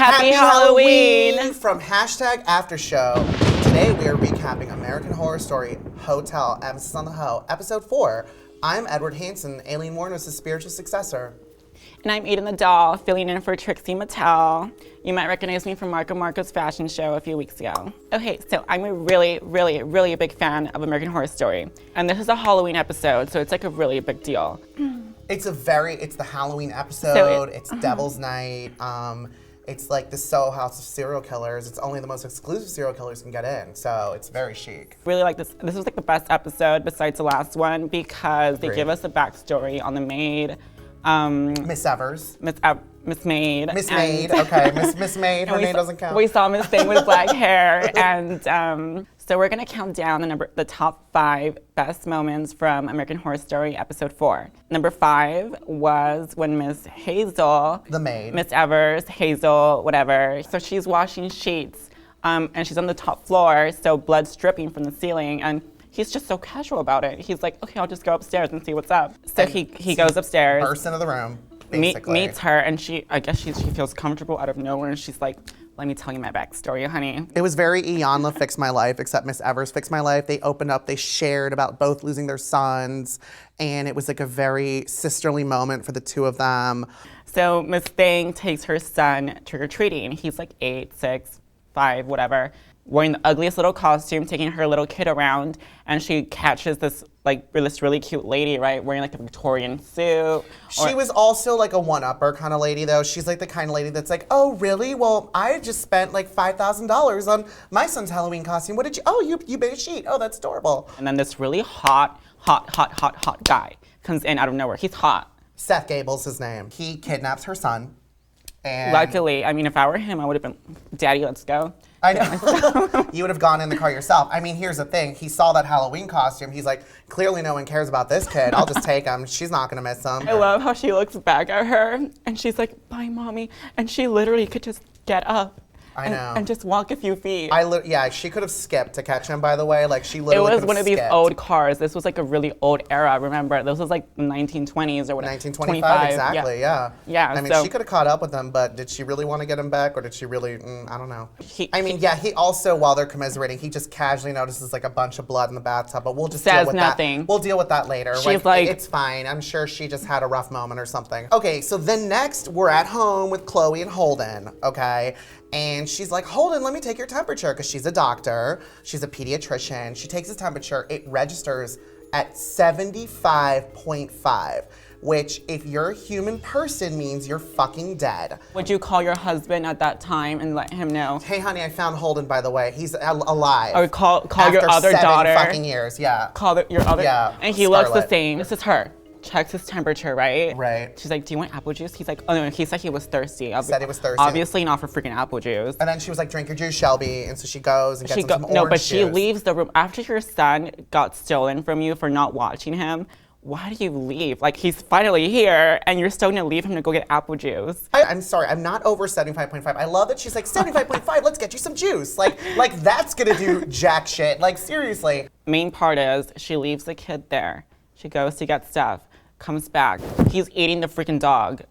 Happy Halloween! From #AfterShow. Today we are recapping American Horror Story Hotel, emphasis on the Ho, episode 4. I'm Edward Hansen, AILEEN Warner's spiritual successor. And I'm Aiden the Doll, filling in for Trixie Mattel. You might recognize me from Marco's fashion show a few weeks ago. Okay, so I'm a really big fan of American Horror Story. And this is a Halloween episode, so it's like a really big deal. It's the Halloween episode, it's Devil's Night, it's like the Soho House of serial killers. It's only the most exclusive serial killers can get in, so it's very chic. Really like this. This was like the best episode besides the last one because they give us a backstory on the MAID. Miss Evers. Miss MAID. Miss MAID, okay. Miss MAID, her name doesn't count. We saw Miss Thing with black hair, and so we're gonna count down the top 5 best moments from American Horror Story episode 4. Number 5 was when Miss Hazel, the MAID, Miss Evers, Hazel, whatever. So she's washing sheets, and she's on the top floor, so blood's dripping from the ceiling, and he's just so casual about it. He's like, okay, I'll just go upstairs and see what's up. So he goes upstairs. Bursts into the room, basically. Meets her, and I guess she feels comfortable out of nowhere, and she's like, let me tell you my backstory, honey. It was very Iyanla Fix My Life, except Miss Evers Fix My Life. They opened up, they shared about both losing their sons, and it was like a very sisterly moment for the two of them. So Miss Thing takes her son trick-or-treating. He's like 8, 6, 5, whatever, wearing the ugliest little costume, taking her little kid around, and she catches this really cute lady, right, wearing like a Victorian suit. She was also like a one-upper kind of lady, though. She's like the kind of lady that's like, oh, really? Well, I just spent like $5,000 on my son's Halloween costume. What did you? Oh, you made a sheet. Oh, that's adorable. And then this really hot guy comes in out of nowhere. He's hot. Seth Gable's his name. He kidnaps her son. And luckily, I mean, if I were him, I would have been, Daddy, let's go. I know. You would have gone in the car yourself. I mean, here's the thing. He saw that Halloween costume. He's like, clearly no one cares about this kid. I'll just take him. She's not going to miss him. I love how she looks back at her, and she's like, bye, Mommy. And she literally could just get up. I know. And just walk a few feet. Yeah, she could have skipped to catch him, by the way. Like, she literally It was one of these old cars. This was like a really old era, remember? This was like the 1920s or whatever. 1925, exactly, yeah. Yeah, I mean, she could have caught up with him, but did she really want to get him back, or did she really, I don't know. He also, while they're commiserating, he just casually notices like a bunch of blood in the bathtub, but we'll just deal with nothing. that. We'll deal with that later. She's like, it's fine. I'm sure she just had a rough moment or something. Okay, so then next, we're at home with Chloe and Holden, okay? And she's like, Holden, let me take your temperature, because she's a doctor. She's a pediatrician. She takes his temperature. It registers at 75.5, which, if you're a human person, means you're fucking dead. Would you call your husband at that time and let him know? Hey, honey, I found Holden, by the way. He's alive. Or call your other daughter. After 7 fucking years, yeah. Call your other. Yeah. And he looks the same. This is her. Checks his temperature, right? Right. She's like, do you want apple juice? He's like, oh no, he said he was thirsty. Said he was thirsty. Obviously not for freaking apple juice. And then she was like, drink your juice, Shelby. And so she goes and gets him some orange No, but juice. she leaves the room. After your son got stolen from you for not watching him, why do you leave? Like, he's finally here, and you're still gonna leave him to go get apple juice. I'm sorry, I'm not over 75.5. I love that she's like, 75.5, let's get you some juice. Like that's gonna do jack shit. Like, seriously. Main part is, she leaves the kid there. She goes to get stuff. Comes back, he's eating the freaking dog,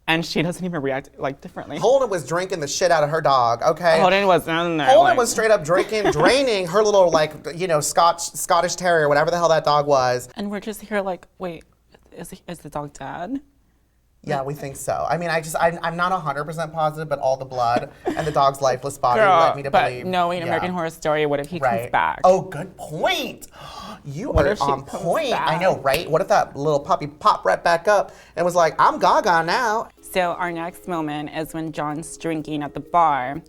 and she doesn't even react like differently. Holden was drinking the shit out of her dog, okay? Holden was in there. Holden was straight up draining her little, like, you know, Scottish Terrier, whatever the hell that dog was. And we're just here like, wait, is the dog dead? Yeah, we think so. I mean, I'm not 100% positive, but all the blood and the dog's lifeless body led me to believe. But knowing American Horror Story, what if he comes back? Oh, good point. You are on point. I know, right? What if that little puppy popped right back up and was like, I'm Gaga now? So our next moment is when John's drinking at the bar.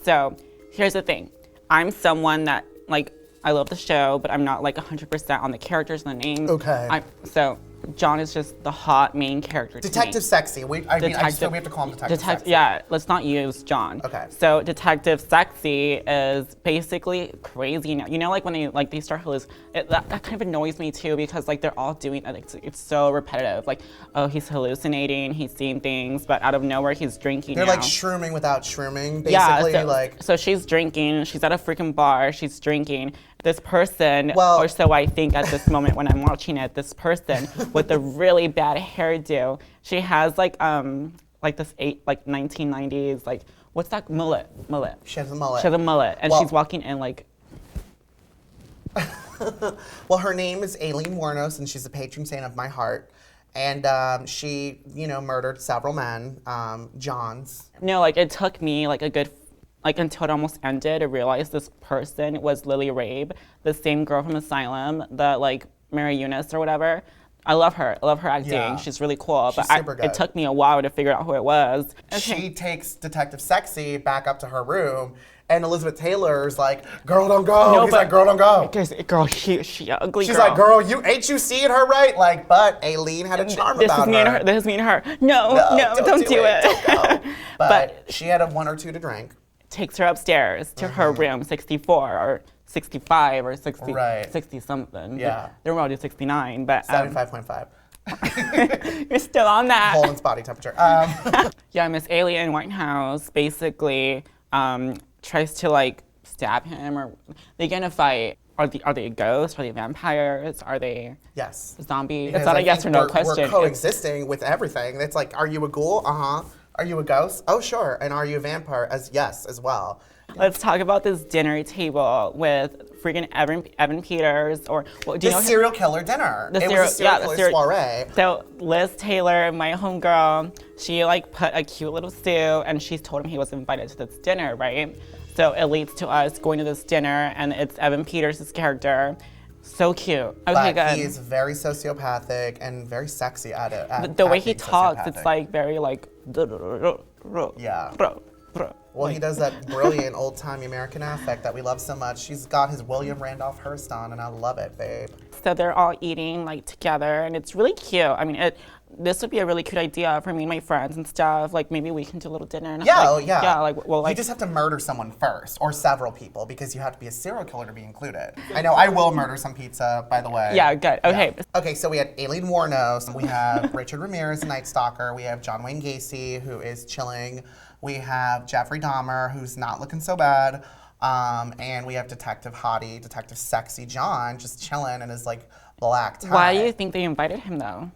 So here's the thing. I'm someone that, like, I love the show, but I'm not like 100% on the characters and the names. Okay. So John is just the hot main character. Detective Sexy. I just feel we have to call him Detective Sexy. Yeah, let's not use John. Okay. So Detective Sexy is basically crazy now. You know, like when they start that kind of annoys me too, because like they're all doing it. It's so repetitive. Like, oh, he's hallucinating, he's seeing things, but out of nowhere he's drinking. They're like shrooming without shrooming, basically. Yeah. So she's drinking. She's at a freaking bar. She's drinking. This person, or so I think at this moment when I'm watching it, this person with a really bad hairdo, she has like this 1990s like what's that mullet? She has a mullet. She has a mullet, and Well- she's walking in like. Well, her name is AILEEN Wuornos, and she's the patron saint of my heart. And she, murdered several men, Johns. No, like it took me like a good, like until it almost ended to realize this person was Lily Rabe, the same girl from Asylum, the like Mary Eunice or whatever. I love her. I love her acting. Yeah. She's really cool. She's but super good. It took me a while to figure out who it was. She takes Detective Sexy back up to her room, and Elizabeth Taylor's like, "Girl, don't go." No, He's but- like, "Girl, don't go." Girl, she ugly. She's girl. like, "Girl, ain't you seeing her right?" Like, but AILEEN had a charm This about is me and her. This is me and her. No, don't do it. Don't go. But, But- she had a 1 or 2 to drink. Takes her upstairs to her room, 64 or 65 or 60, Right. 60 something. Yeah. They were all do 69, but 75.5. you're still on that. Holden's body temperature. Yeah, Miss Alien Whitehouse basically tries to like stab him, or they get in a fight. Are they ghosts? Are they vampires? Are they Yes. zombies? Because It's not I a yes think or no we're question. It's- coexisting with everything. It's like, are you a ghoul? Uh-huh. Are you a ghost? Oh, sure. And are you a vampire? Yes, as well. Let's talk about this dinner table with freaking Evan Peters, or well, do you know The serial killer dinner. The It serial- was a serial yeah, the killer serial- soiree. So Liz Taylor, my homegirl, she like put a cute little stew, and she told him he was invited to this dinner, right? So it leads to us going to this dinner, and it's Evan Peters' character. So cute. Okay, But good. he is very sociopathic and very sexy at it. The way he being talks, sociopathic. it's like very like. Yeah. Well, he does that brilliant old-timey American affect that we love so much. He's got his William Randolph Hearst on, and I love it, babe. So they're all eating like together, and it's really cute. I mean, this would be a really cute idea for me and my friends and stuff. Like maybe we can do a little dinner. And Yeah, like, yeah. Yeah, like well, like you just have to murder someone first, or several people, because you have to be a serial killer to be included. I know, I will murder some pizza, by the way. yeah, good. Okay. Yeah. Okay, so we had AILEEN Wuornos, we have Richard Ramirez, Night Stalker, we have John Wayne Gacy, who is chilling, we have Jeffrey Dahmer, who's not looking so bad, and we have Detective Hottie, Detective Sexy John, just chilling in his like black tie. Why do you think they invited him though?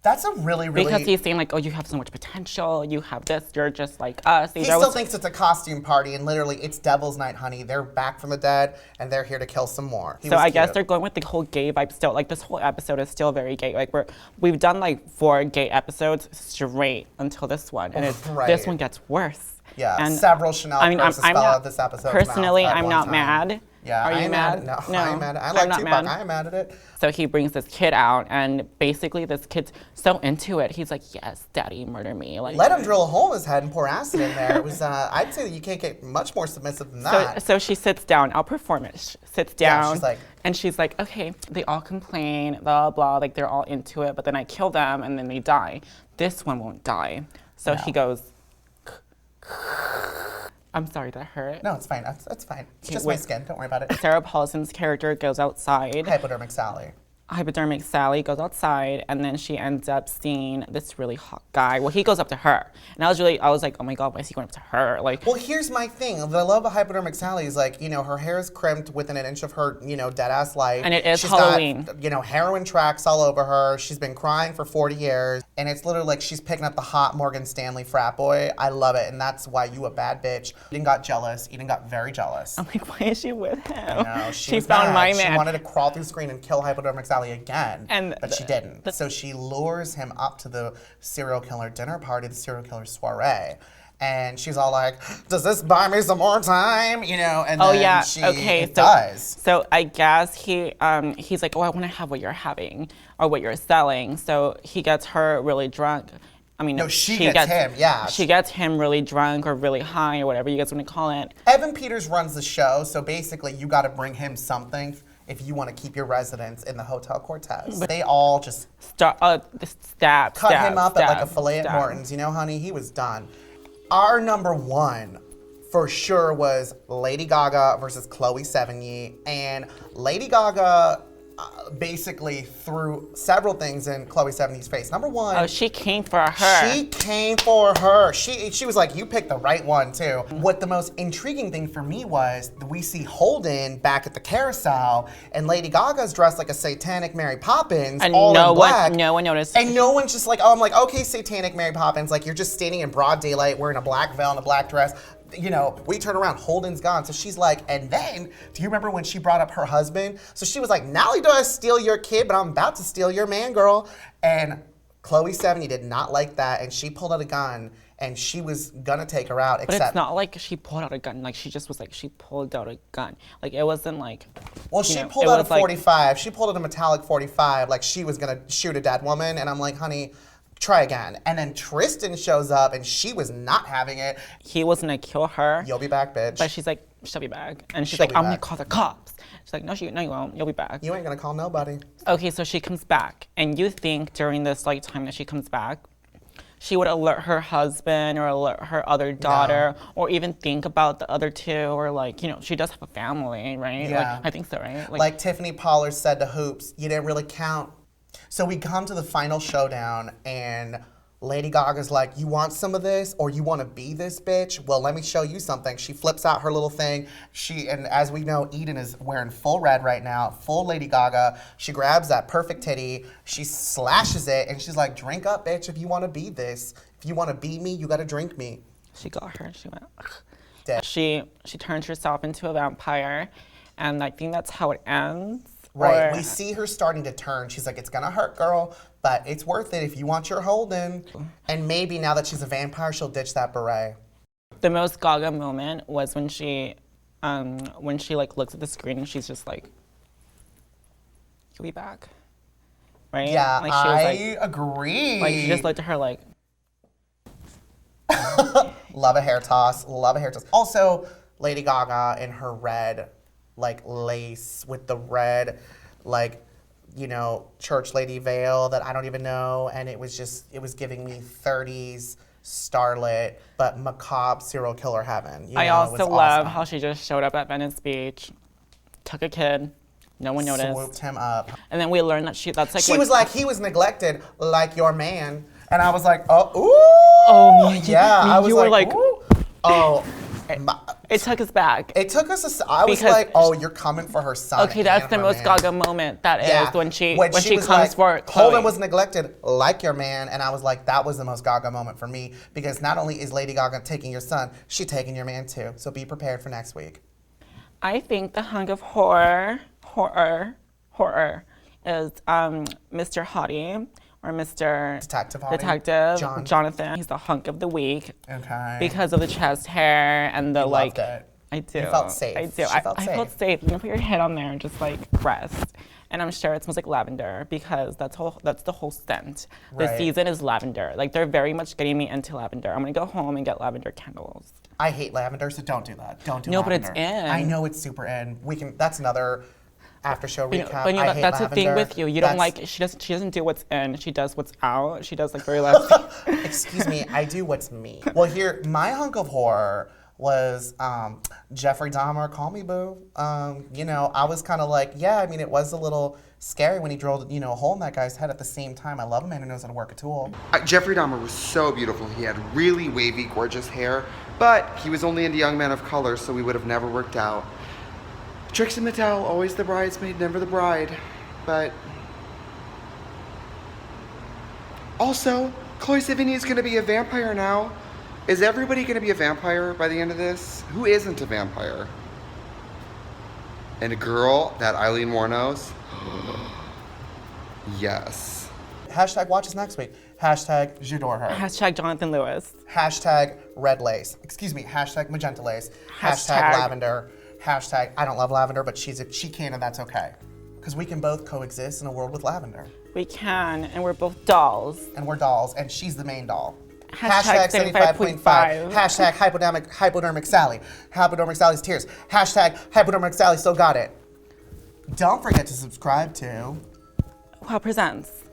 That's a really, really... Because he's saying like, oh, you have so much potential. You have this. You're just like us. He still thinks it's a costume party, and literally, it's Devil's Night, honey. They're back from the dead, and they're here to kill some more. So I guess they're going with the whole gay vibe still. Like this whole episode is still very gay. Like we've done like 4 gay episodes straight until this one, and Right. this one gets worse. Yeah, And several Chanel purses fell not out of this episode's personally. mouth at I'm one not time. mad. Yeah, Are I you am mad? No, No, I'm mad. I I'm like not Tupac. mad. I am mad at it. So he brings this kid out, and basically this kid's so into it. He's like, yes, daddy, murder me. Like, Let him drill a hole in his head and pour acid in there. It was. I'd say that you can't get much more submissive than that. So she sits down. I'll perform it. She sits Yeah, down. she's like- and she's like, okay, they all complain, blah, blah, like they're all into it, but then I kill them and then they die. This one won't die. So No. he goes, I'm sorry, that hurt. No, it's fine. That's fine. It's Okay, just my wait. skin. Don't worry about it. Sarah Paulson's character goes outside. Hypodermic Sally. Hypodermic Sally goes outside, and then she ends up seeing this really hot guy. Well, he goes up to her, and I was like, oh my god, why is he going up to her? Like, Well, here's my thing. What I love about Hypodermic Sally is like, her hair is crimped within an inch of her, dead ass life. And it is She's Halloween. got, heroin tracks all over her. She's been crying for 40 years. And it's literally like she's picking up the hot Morgan Stanley frat boy. I love it. And that's why you a bad bitch. Eden got jealous. Eden got very jealous. I'm like, why is she with him? No, she was found mad. my She man. wanted to crawl through the screen and kill Hypodermic Sally again, but she didn't. the- So she lures him up to the serial killer dinner party, the serial killer soiree. And she's all like, does this buy me some more time? And Oh then yeah. she Okay. it does. So I guess he's like, oh, I want to have what you're having or what you're selling. So he gets her really drunk. I mean, No, she gets him, yeah. She gets him really drunk or really high or whatever you guys want to call it. Evan Peters runs the show, so basically you got to bring him something if you want to keep your residents in the Hotel Cortez. They all just Stab. cut him up at like a stab, fillet at stab. Morton's. Honey, he was done. Our number one for sure was Lady Gaga versus Chloe Sevigny. And Lady Gaga basically threw several things in Chloe Sevigny's face. Number one. Oh, she came for her. She came for her. She was like, you picked the right one too. What the most intriguing thing for me was we see Holden back at the carousel, and Lady Gaga's dressed like a satanic Mary Poppins, and all in black. No one noticed. And no one's just like, oh, I'm like, okay, satanic Mary Poppins, like you're just standing in broad daylight wearing a black veil and a black dress. You know, we turn around, Holden's gone. So she's like, and then, do you remember when she brought up her husband? So she was like, not only do I steal your kid, but I'm about to steal your man, girl. And Chloe Sevigny did not like that, and she pulled out a gun, and she was gonna take her out, except. But it's not like she pulled out a gun. Like, she just was like, she pulled out a gun. Like, it wasn't like. Well, she pulled out a 45. She pulled out a metallic 45, like she was gonna shoot a dead woman, and I'm like, honey, try again. And then Tristan shows up, and she was not having it. He was gonna kill her. You'll be back, bitch. But she's like, she'll be back. And she's like, I'm gonna call the cops. She's like, no, you won't. You'll be back. You ain't gonna call nobody. Okay, so she comes back, and you think during this like time that she comes back, she would alert her husband or alert her other daughter, or even think about the other two, or like, you know, she does have a family, right? Yeah. Like, I think so, right? Like Tiffany Pollard said to Hoops, you didn't really count. So we come to the final showdown, and Lady Gaga's like, you want some of this, or you want to be this bitch? Well, let me show you something. She flips out her little thing. And as we know, Eden is wearing full red right now, full Lady Gaga. She grabs that perfect titty, she slashes it, and she's like, drink up, bitch, if you want to be this. If you want to be me, you got to drink me. She got her, she went, ugh. Dead. She turns herself into a vampire, and I think that's how it ends. Right, we see her starting to turn. She's like, it's gonna hurt, girl, but it's worth it if you want your Holden. And maybe now that she's a vampire, she'll ditch that beret. The most Gaga moment was when she like looks at the screen and she's just like, you'll be back, right? Yeah, like, she was I agree. Like, she just looked at her like. Love a hair toss, love a hair toss. Also, Lady Gaga in her red, like lace with the red, like, you know, church lady veil that I don't even know, and it was giving me 30s starlet, but macabre serial killer heaven. I also love how she just showed up at Venice Beach, took a kid, no one noticed. Swooped him up. And then we learned that she was like, he was neglected like your man. And I was like, oh, ooh. Oh, me, yeah. I was you were like, ooh. Oh. It took us back. It took us. I was like, "Oh, you're coming for her son." Okay, that's the most Gaga moment. That is when she comes like, for Chloe. Holden was neglected like your man, and I was like, that was the most Gaga moment for me, because not only is Lady Gaga taking your son, she's taking your man too. So be prepared for next week. I think the hunk of horror is Mr. Hottie. Or Mr. Detective Jonathan. He's the hunk of the week. Okay. Because of the chest hair and the loved it. I do. You felt safe. I do. I felt safe. You can put your head on there and just like rest. And I'm sure it smells like lavender because that's the whole scent. Right. The season is lavender. Like, they're very much getting me into lavender. I'm gonna go home and get lavender candles. I hate lavender, so don't do that. Don't do lavender. No, but it's in. I know it's super in. That's another after show recap. But you know, I hate that's lavender. the thing with you. You don't like. She doesn't do what's in. She does what's out. She does like very last. Excuse me. I do what's me. Well, here my hunk of horror was Jeffrey Dahmer. Call me boo. You know, I was kind of like, yeah. I mean, it was a little scary when he drilled, you know, a hole in that guy's head. At the same time, I love a man who knows how to work a tool. Jeffrey Dahmer was so beautiful. He had really wavy, gorgeous hair, but he was only into young men of color, so we would have never worked out. Trixie Mattel, always the bridesmaid, never the bride. But also, Chloe Sevigny is gonna be a vampire now. Is everybody gonna be a vampire by the end of this? Who isn't a vampire? And a girl that AILEEN Wuornos? Yes. Hashtag watch us next week. Hashtag j'adore her. Hashtag Jonathan Lewis. Hashtag red lace. Excuse me. Hashtag magenta lace. Hashtag lavender. Hashtag I don't love lavender, but she can, and that's okay. Because we can both coexist in a world with lavender. We can, and we're both dolls. And we're dolls, and she's the main doll. Hashtag 75.5. Hashtag hypodermic Sally. Hypodermic Sally's tears. Hashtag hypodermic Sally still got it. Don't forget to subscribe to Wow Presents.